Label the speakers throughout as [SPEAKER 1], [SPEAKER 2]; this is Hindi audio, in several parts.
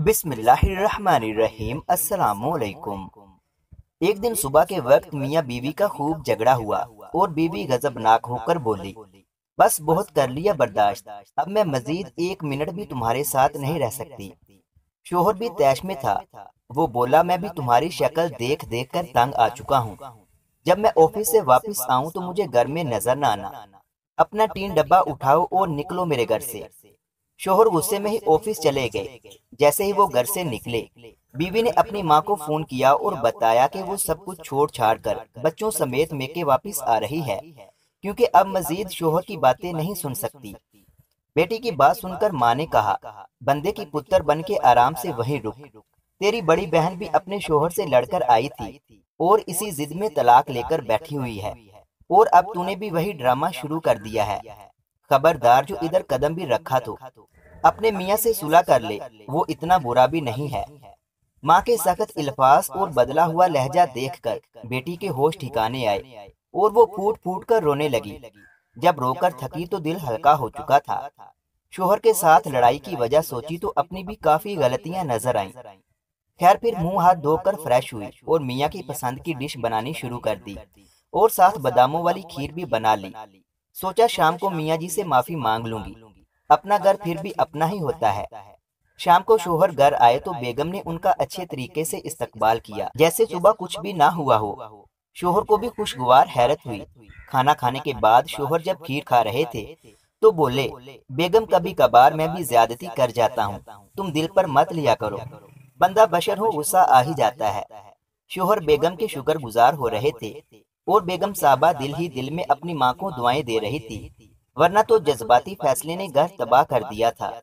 [SPEAKER 1] बिस्मिल्लाहिर्रहमानिर्रहीम। अस्सलामुअलैकुम। एक दिन सुबह के वक्त मियाँ बीवी का खूब झगड़ा हुआ और बीवी गजबनाक होकर बोली, बस बहुत कर लिया बर्दाश्त, अब मैं मजीद 1 मिनट भी तुम्हारे साथ नहीं रह सकती। शोहर भी तैश में था। वो बोला, मैं भी तुम्हारी शक्ल देख देख कर तंग आ चुका हूँ। जब मैं ऑफिस से वापस आऊँ तो मुझे घर में नजर न आना। अपना टीन डब्बा उठाओ और निकलो मेरे घर से। शोहर गुस्से में ही ऑफिस चले गए। जैसे ही वो घर से निकले, बीवी ने अपनी माँ को फोन किया और बताया कि वो सब कुछ छोड़ छाड़ कर बच्चों समेत मेके वापस आ रही है, क्योंकि अब मजीद शोहर की बातें नहीं सुन सकती। बेटी की बात सुनकर माँ ने कहा, बंदे की पुत्र बन के आराम से वहीं रुक। तेरी बड़ी बहन भी अपने शोहर से लड़कर आई थी और इसी जिद में तलाक लेकर बैठी हुई है, और अब तूने भी वही ड्रामा शुरू कर दिया है। खबरदार, जो इधर कदम भी रखा तो अपने मियाँ से सुलह कर ले, वो इतना बुरा भी नहीं है। माँ के सख्त इल्फाज और बदला हुआ लहजा देखकर बेटी के होश ठिकाने आए और वो फूट फूट कर रोने लगी। जब रोकर थकी तो दिल हल्का हो चुका था। शोहर के साथ लड़ाई की वजह सोची तो अपनी भी काफी गलतियां नजर आईं। खैर, फिर मुंह हाथ धोकर फ्रेश हुई और मियाँ की पसंद की डिश बनानी शुरू कर दी और साथ बादामों वाली खीर भी बना ली। सोचा शाम को मियाँ जी से माफी मांग लूंगी, अपना घर फिर भी अपना ही होता है। शाम को शोहर घर आए तो बेगम ने उनका अच्छे तरीके से इस्तकबाल किया, जैसे सुबह कुछ भी ना हुआ हो। शोहर को भी खुशगवार हैरत हुई। खाना खाने के बाद शोहर जब खीर खा रहे थे तो बोले, बेगम कभी कभार मैं भी ज्यादती कर जाता हूँ, तुम दिल पर मत लिया करो। बंदा बशर हो, गुस्सा आ ही जाता है। शोहर बेगम के शुक्रगुजार हो रहे थे और बेगम साहबा दिल ही दिल में अपनी माँ को दुआएं दे रही थी, वरना तो जज्बाती फैसले ने घर तबाह कर दिया था।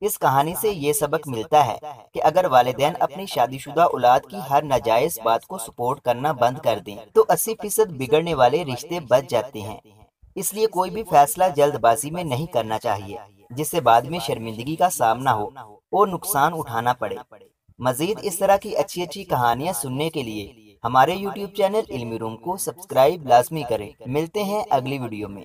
[SPEAKER 1] इस कहानी से ये सबक मिलता है कि अगर वालिदैन अपनी शादीशुदा औलाद की हर नाजायज बात को सपोर्ट करना बंद कर दें तो 80% बिगड़ने वाले रिश्ते बच जाते हैं। इसलिए कोई भी फैसला जल्दबाजी में नहीं करना चाहिए, जिससे बाद में शर्मिंदगी का सामना हो और नुकसान उठाना पड़े। मजीद इस तरह की अच्छी अच्छी कहानियाँ सुनने के लिए हमारे YouTube चैनल इल्मी रूम को सब्सक्राइब लाजमी करें। मिलते हैं अगली वीडियो में।